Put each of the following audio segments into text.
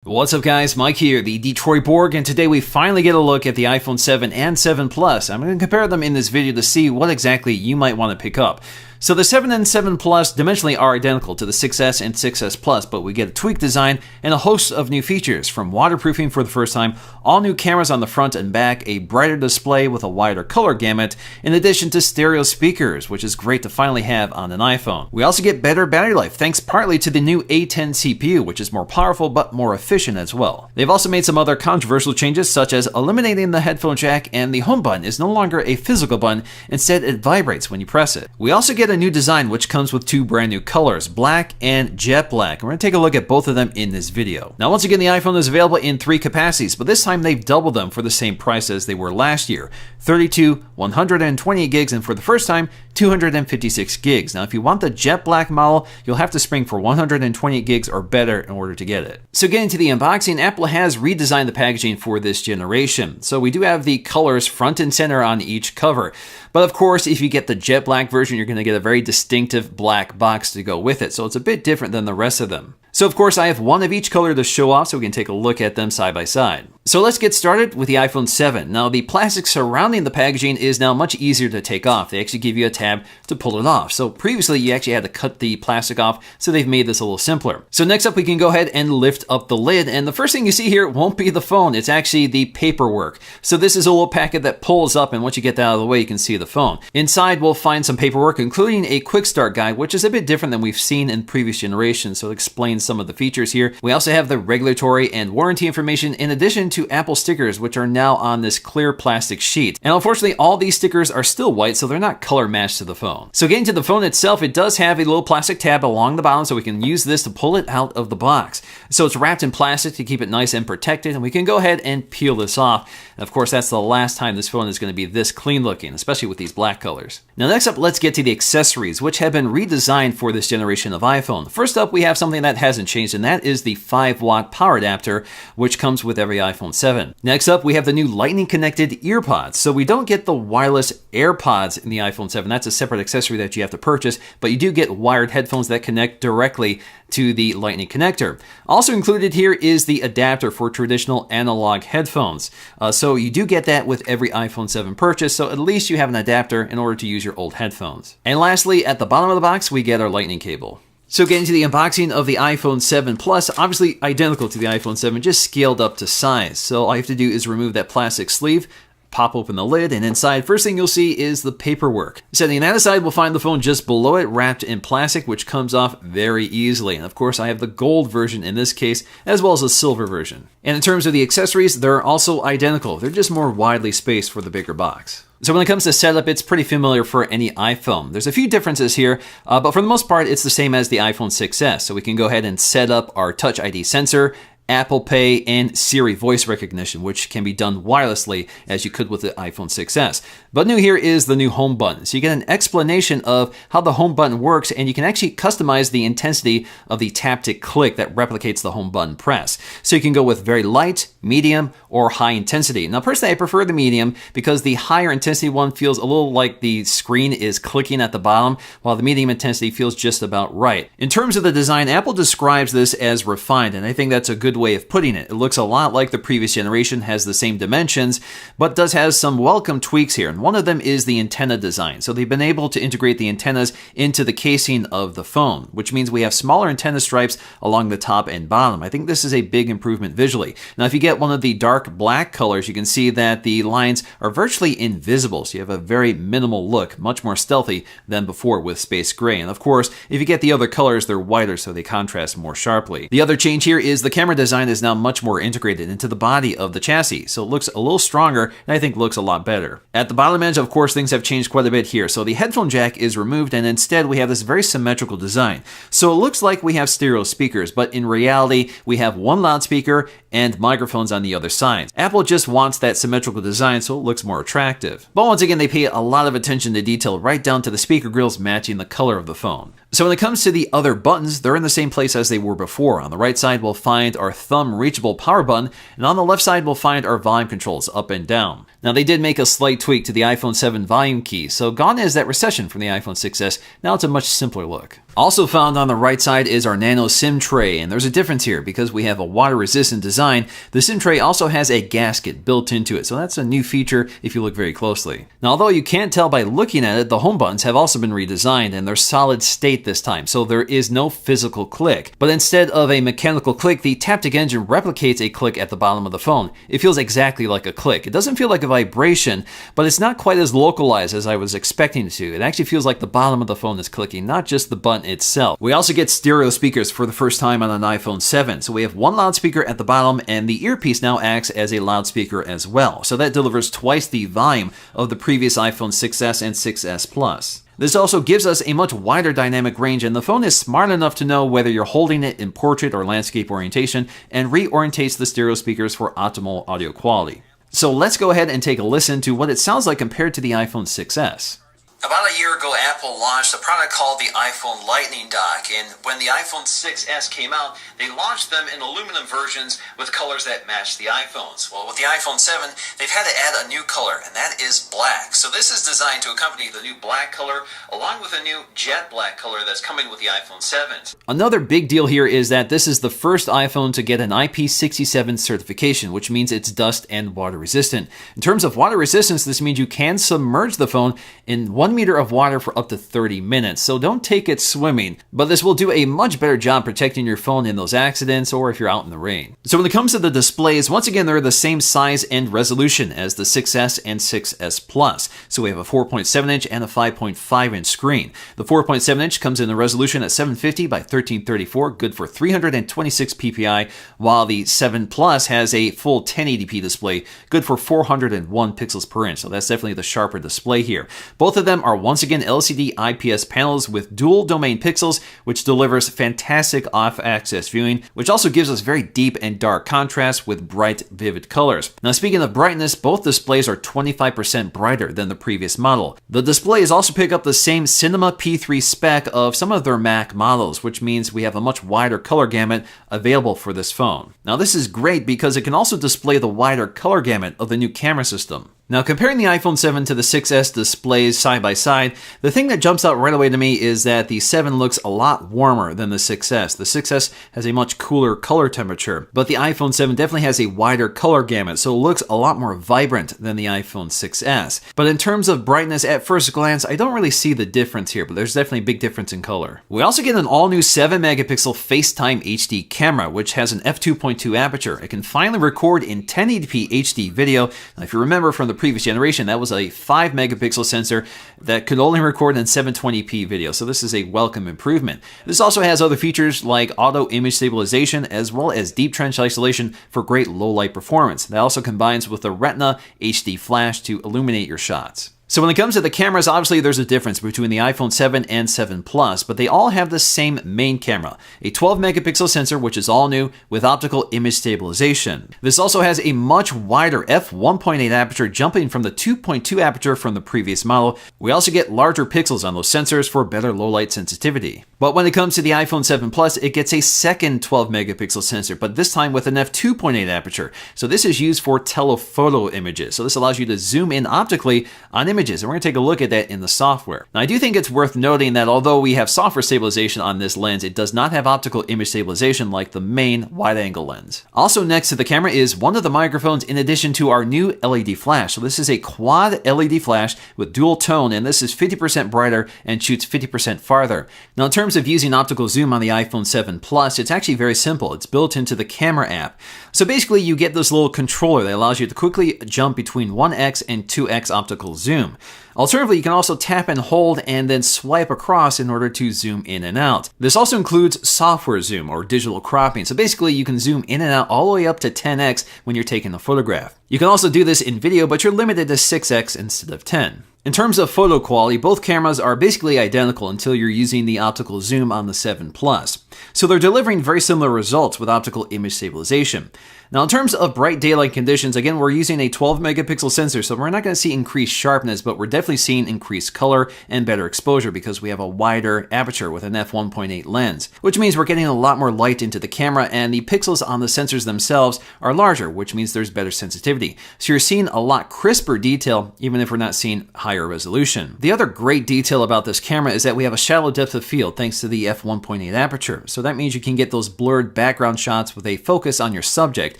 What's up guys, Mike here, the Detroit Borg, and today we finally get a look at the iPhone 7 and 7 Plus. I'm going to compare them in this video to see what exactly you might want to pick up. So the 7 and 7 Plus dimensionally are identical to the 6S and 6S Plus, but we get a tweaked design and a host of new features, from waterproofing for the first time, all new cameras on the front and back, a brighter display with a wider color gamut, in addition to stereo speakers, which is great to finally have on an iPhone. We also get better battery life, thanks partly to the new A10 CPU, which is more powerful but more efficient as well. They've also made some other controversial changes, such as eliminating the headphone jack, and the home button is no longer a physical button, instead it vibrates when you press it. We also get a new design which comes with two brand new colors, black and jet black, and we're going to take a look at both of them in this video. Now once again, the iPhone is available in three capacities, but this time they've doubled them for the same price as they were last year: 32, 120 gigs, and for the first time 256 gigs. Now if you want the jet black model, you'll have to spring for 120 gigs or better in order to get it. So getting to the unboxing, Apple has redesigned the packaging for this generation. So we do have the colors front and center on each cover. But of course, if you get the jet black version, you're going to get a very distinctive black box to go with it. So it's a bit different than the rest of them. So of course, I have one of each color to show off so we can take a look at them side by side. So let's get started with the iPhone 7. Now the plastic surrounding the packaging is now much easier to take off. They actually give you a tab to pull it off. So previously you actually had to cut the plastic off, so they've made this a little simpler. So next up we can go ahead and lift up the lid, and the first thing you see here won't be the phone, it's actually the paperwork. So this is a little packet that pulls up, and once you get that out of the way you can see the phone. Inside we'll find some paperwork, including a quick start guide, which is a bit different than we've seen in previous generations, so it explains some of the features here. We also have the regulatory and warranty information, in addition to Apple stickers, which are now on this clear plastic sheet. And unfortunately, all these stickers are still white, so they're not color matched to the phone. So getting to the phone itself, it does have a little plastic tab along the bottom, so we can use this to pull it out of the box. So it's wrapped in plastic to keep it nice and protected, and we can go ahead and peel this off. And of course, that's the last time this phone is going to be this clean looking, especially with these black colors. Now next up, let's get to the accessories, which have been redesigned for this generation of iPhone. First up, we have something that hasn't changed, and that is the 5-watt power adapter, which comes with every iPhone 7. Next up, we have the new lightning connected earpods. So we don't get the wireless AirPods in the iPhone 7. That's a separate accessory that you have to purchase, but you do get wired headphones that connect directly to the lightning connector. Also included here is the adapter for traditional analog headphones. So you do get that with every iPhone 7 purchase, so at least you have an adapter in order to use your old headphones. And lastly, at the bottom of the box, we get our lightning cable. So getting to the unboxing of the iPhone 7 Plus, obviously identical to the iPhone 7, just scaled up to size. So all you have to do is remove that plastic sleeve, pop open the lid, and inside, first thing you'll see is the paperwork. Setting that aside, we'll find the phone just below it, wrapped in plastic, which comes off very easily. And of course, I have the gold version in this case, as well as the silver version. And in terms of the accessories, they're also identical. They're just more widely spaced for the bigger box. So when it comes to setup, it's pretty familiar for any iPhone. There's a few differences here, but for the most part, it's the same as the iPhone 6S. So we can go ahead and set up our Touch ID sensor, Apple Pay, and Siri voice recognition, which can be done wirelessly as you could with the iPhone 6S. But new here is the new home button. So you get an explanation of how the home button works, and you can actually customize the intensity of the taptic click that replicates the home button press. So you can go with very light, medium, or high intensity. Now personally, I prefer the medium because the higher intensity one feels a little like the screen is clicking at the bottom, while the medium intensity feels just about right. In terms of the design, Apple describes this as refined, and I think that's a good way of putting it. It looks a lot like the previous generation, has the same dimensions, but does have some welcome tweaks here. And one of them is the antenna design. So they've been able to integrate the antennas into the casing of the phone, which means we have smaller antenna stripes along the top and bottom. I think this is a big improvement visually. Now, if you get one of the dark black colors, you can see that the lines are virtually invisible. So you have a very minimal look, much more stealthy than before with space gray. And of course, if you get the other colors, they're whiter, so they contrast more sharply. The other change here is the camera design is now much more integrated into the body of the chassis, so it looks a little stronger, and I think looks a lot better. At the bottom edge, of course, things have changed quite a bit here. So the headphone jack is removed, and instead we have this very symmetrical design. So it looks like we have stereo speakers, but in reality, we have one loudspeaker and microphones on the other side. Apple just wants that symmetrical design so it looks more attractive. But once again, they pay a lot of attention to detail right down to the speaker grills matching the color of the phone. So when it comes to the other buttons, they're in the same place as they were before. On the right side, we'll find our thumb reachable power button, and on the left side, we'll find our volume controls up and down. Now, they did make a slight tweak to the iPhone 7 volume key, so gone is that recession from the iPhone 6s. Now it's a much simpler look. Also found on the right side is our nano SIM tray, and there's a difference here because we have a water-resistant design. The SIM tray also has a gasket built into it, so that's a new feature if you look very closely. Now, although you can't tell by looking at it, the home buttons have also been redesigned, and they're solid state this time, so there is no physical click. But instead of a mechanical click, the Taptic engine replicates a click at the bottom of the phone. It feels exactly like a click. It doesn't feel like a vibration, but it's not quite as localized as I was expecting it to. It actually feels like the bottom of the phone is clicking, not just the button itself. We also get stereo speakers for the first time on an iPhone 7. So we have one loudspeaker at the bottom, and the earpiece now acts as a loudspeaker as well. So that delivers twice the volume of the previous iPhone 6s and 6s Plus. This also gives us a much wider dynamic range, and the phone is smart enough to know whether you're holding it in portrait or landscape orientation and reorientates the stereo speakers for optimal audio quality. So let's go ahead and take a listen to what it sounds like compared to the iPhone 6s. About a year ago, Apple launched a product called the iPhone Lightning Dock, and when the iPhone 6s came out, they launched them in aluminum versions with colors that matched the iPhones. Well, with the iPhone 7, they've had to add a new color, and that is black. So this is designed to accompany the new black color, along with a new jet black color that's coming with the iPhone 7. Another big deal here is that this is the first iPhone to get an IP67 certification, which means it's dust and water resistant. In terms of water resistance, this means you can submerge the phone in 1 meter of water for up to 30 minutes, so don't take it swimming. But this will do a much better job protecting your phone in those accidents or if you're out in the rain. So when it comes to the displays, once again, they're the same size and resolution as the 6S and 6S Plus. So we have a 4.7 inch and a 5.5 inch screen. The 4.7 inch comes in a resolution at 750 by 1334, good for 326 ppi, while the 7 Plus has a full 1080p display, good for 401 pixels per inch. So that's definitely the sharper display here. Both of them are once again LCD IPS panels with dual domain pixels, which delivers fantastic off-axis viewing, which also gives us very deep and dark contrast with bright, vivid colors. Now, speaking of brightness, both displays are 25% brighter than the previous model. The displays also pick up the same Cinema P3 spec of some of their Mac models, which means we have a much wider color gamut available for this phone. Now, this is great because it can also display the wider color gamut of the new camera system. Now, comparing the iPhone 7 to the 6S displays side by side, the thing that jumps out right away to me is that the 7 looks a lot warmer than the 6S. The 6S has a much cooler color temperature, but the iPhone 7 definitely has a wider color gamut, so it looks a lot more vibrant than the iPhone 6S. But in terms of brightness, at first glance, I don't really see the difference here, but there's definitely a big difference in color. We also get an all-new 7-megapixel FaceTime HD camera, which has an f2.2 aperture. It can finally record in 1080p HD video. Now, if you remember from the previous generation, that was a 5-megapixel sensor that could only record in 720p video, so this is a welcome improvement. This also has other features like auto image stabilization as well as deep trench isolation for great low light performance. That also combines with the Retina HD flash to illuminate your shots. So when it comes to the cameras, obviously there's a difference between the iPhone 7 and 7 Plus, but they all have the same main camera, a 12-megapixel sensor, which is all new with optical image stabilization. This also has a much wider f1.8 aperture, jumping from the 2.2 aperture from the previous model. We also get larger pixels on those sensors for better low light sensitivity. But when it comes to the iPhone 7 Plus, it gets a second 12-megapixel sensor, but this time with an f2.8 aperture. So this is used for telephoto images. So this allows you to zoom in optically on images, and we're going to take a look at that in the software. Now, I do think it's worth noting that although we have software stabilization on this lens, it does not have optical image stabilization like the main wide-angle lens. Also next to the camera is one of the microphones in addition to our new LED flash. So this is a quad LED flash with dual tone, and this is 50% brighter and shoots 50% farther. Now, in terms of using optical zoom on the iPhone 7 Plus, it's actually very simple. It's built into the camera app. So basically, you get this little controller that allows you to quickly jump between 1x and 2x optical zoom. Alternatively, you can also tap and hold and then swipe across in order to zoom in and out. This also includes software zoom or digital cropping. So basically, you can zoom in and out all the way up to 10x when you're taking a photograph. You can also do this in video, but you're limited to 6x instead of 10. In terms of photo quality, both cameras are basically identical until you're using the optical zoom on the 7 Plus. So they're delivering very similar results with optical image stabilization. Now in terms of bright daylight conditions, again, we're using a 12 megapixel sensor, so we're not going to see increased sharpness, but we're definitely seeing increased color and better exposure because we have a wider aperture with an f1.8 lens, which means we're getting a lot more light into the camera, and the pixels on the sensors themselves are larger, which means there's better sensitivity. So you're seeing a lot crisper detail, even if we're not seeing higher resolution. The other great detail about this camera is that we have a shallow depth of field thanks to the f1.8 aperture. So that means you can get those blurred background shots with a focus on your subject.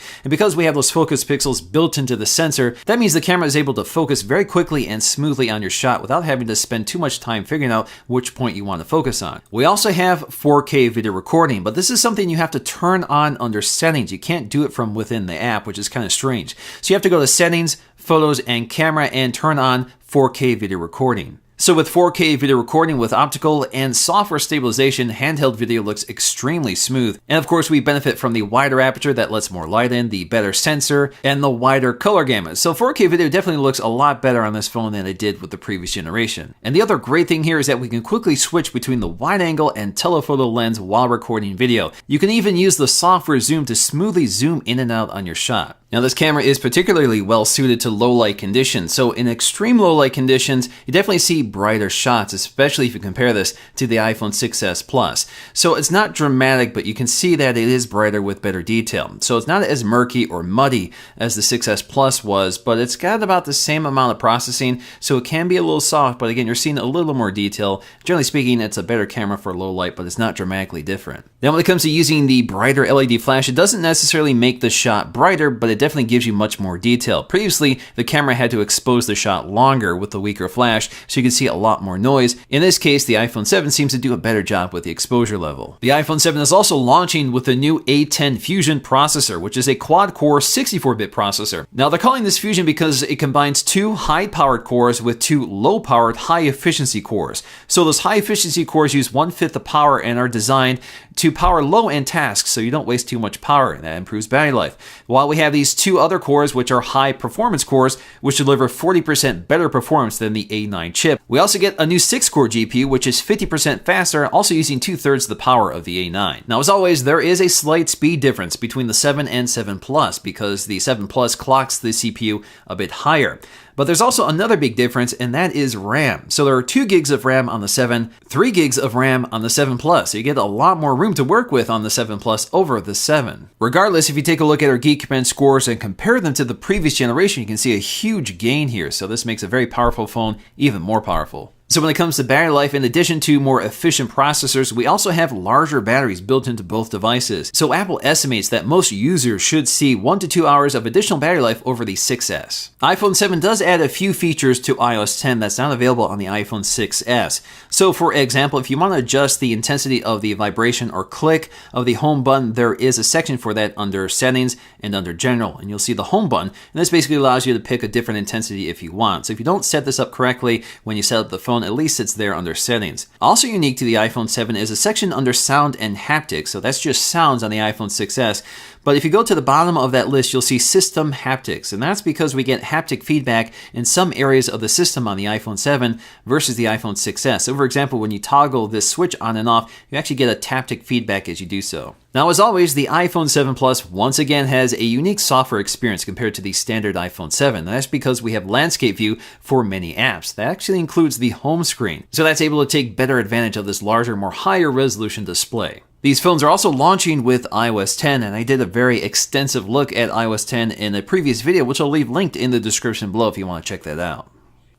And because we have those focus pixels built into the sensor, that means the camera is able to focus very quickly and smoothly on your shot without having to spend too much time figuring out which point you want to focus on. We also have 4K video recording, but this is something you have to turn on under settings. You can't do it from within the app, which is kind of strange. So you have to go to settings, photos, and camera and turn on 4K video recording. So with 4K video recording with optical and software stabilization, handheld video looks extremely smooth. And of course, we benefit from the wider aperture that lets more light in, the better sensor, and the wider color gamut. So 4K video definitely looks a lot better on this phone than it did with the previous generation. And the other great thing here is that we can quickly switch between the wide angle and telephoto lens while recording video. You can even use the software zoom to smoothly zoom in and out on your shot. Now this camera is particularly well suited to low light conditions, so in extreme low light conditions, you definitely see brighter shots, especially if you compare this to the iPhone 6s Plus. So it's not dramatic, but you can see that it is brighter with better detail. So it's not as murky or muddy as the 6s Plus was, but it's got about the same amount of processing, so it can be a little soft, but again, you're seeing a little more detail. Generally speaking, it's a better camera for low light, but it's not dramatically different. Now when it comes to using the brighter LED flash, it doesn't necessarily make the shot brighter, but it definitely gives you much more detail. Previously, the camera had to expose the shot longer with the weaker flash, so you can see a lot more noise. In this case, the iPhone 7 seems to do a better job with the exposure level. The iPhone 7 is also launching with the new A10 Fusion processor, which is a quad-core 64-bit processor. Now, they're calling this Fusion because it combines two high-powered cores with two low-powered, high-efficiency cores. So those high-efficiency cores use 1/5 the power and are designed to power low-end tasks so you don't waste too much power, and that improves battery life. While we have these two other cores, which are high-performance cores, which deliver 40% better performance than the A9 chip. We also get a new 6-core GPU, which is 50% faster, also using 2/3 the power of the A9. Now, as always, there is a slight speed difference between the 7 and 7 Plus because the 7 Plus clocks the CPU a bit higher. But there's also another big difference, and that is RAM. So there are 2 gigs of RAM on the 7, 3 gigs of RAM on the 7 Plus. So you get a lot more room to work with on the 7 Plus over the 7. Regardless, if you take a look at our Geekbench scores and compare them to the previous generation, you can see a huge gain here. So this makes a very powerful phone even more powerful. So when it comes to battery life, in addition to more efficient processors, we also have larger batteries built into both devices. So Apple estimates that most users should see 1 to 2 hours of additional battery life over the 6s. iPhone 7 does add a few features to iOS 10 that's not available on the iPhone 6s. So for example, if you want to adjust the intensity of the vibration or click of the home button, there is a section for that under settings and under general, and you'll see the home button, and this basically allows you to pick a different intensity if you want. So if you don't set this up correctly when you set up the phone, at least it's there under settings. Also unique to the iPhone 7 is a section under sound and haptics, so that's just sounds on the iPhone 6s. But if you go to the bottom of that list, you'll see system haptics, and that's because we get haptic feedback in some areas of the system on the iPhone 7 versus the iPhone 6s. So for example, when you toggle this switch on and off, you actually get a taptic feedback as you do so. Now, as always, the iPhone 7 Plus once again has a unique software experience compared to the standard iPhone 7. And that's because we have landscape view for many apps. That actually includes the home screen. So that's able to take better advantage of this larger, more higher resolution display. These phones are also launching with iOS 10, and I did a very extensive look at iOS 10 in a previous video, which I'll leave linked in the description below if you want to check that out.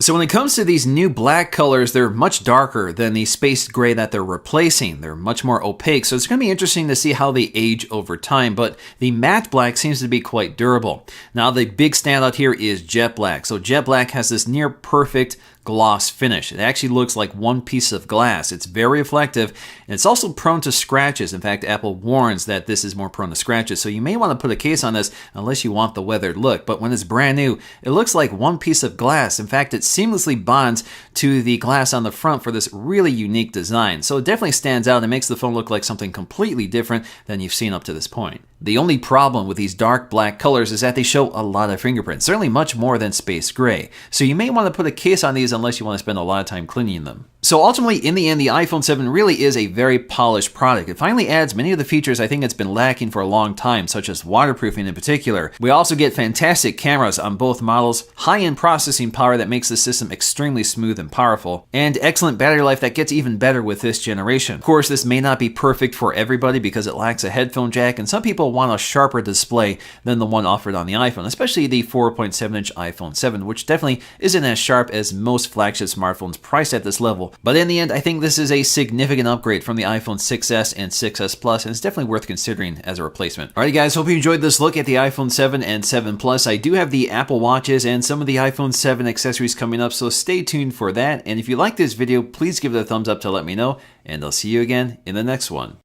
So when it comes to these new black colors, they're much darker than the space gray that they're replacing. They're much more opaque, so it's going to be interesting to see how they age over time, but the matte black seems to be quite durable. Now the big standout here is jet black. So jet black has this near perfect gloss finish. It actually looks like one piece of glass. It's very reflective, and it's also prone to scratches. In fact, Apple warns that this is more prone to scratches, so you may want to put a case on this unless you want the weathered look. But when it's brand new, it looks like one piece of glass. In fact, it seamlessly bonds to the glass on the front for this really unique design. So it definitely stands out and makes the phone look like something completely different than you've seen up to this point. The only problem with these dark black colors is that they show a lot of fingerprints, certainly much more than space gray. So you may want to put a case on these unless you want to spend a lot of time cleaning them. So ultimately, in the end, the iPhone 7 really is a very polished product. It finally adds many of the features I think it's been lacking for a long time, such as waterproofing in particular. We also get fantastic cameras on both models, high-end processing power that makes the system extremely smooth and powerful, and excellent battery life that gets even better with this generation. Of course, this may not be perfect for everybody because it lacks a headphone jack, and some people want a sharper display than the one offered on the iPhone, especially the 4.7-inch iPhone 7, which definitely isn't as sharp as most flagship smartphones priced at this level. But in the end, I think this is a significant upgrade from the iPhone 6s and 6s Plus, and it's definitely worth considering as a replacement. Alright guys, hope you enjoyed this look at the iPhone 7 and 7 Plus. I do have the Apple Watches and some of the iPhone 7 accessories coming up, so stay tuned for that. And if you like this video, please give it a thumbs up to let me know, and I'll see you again in the next one.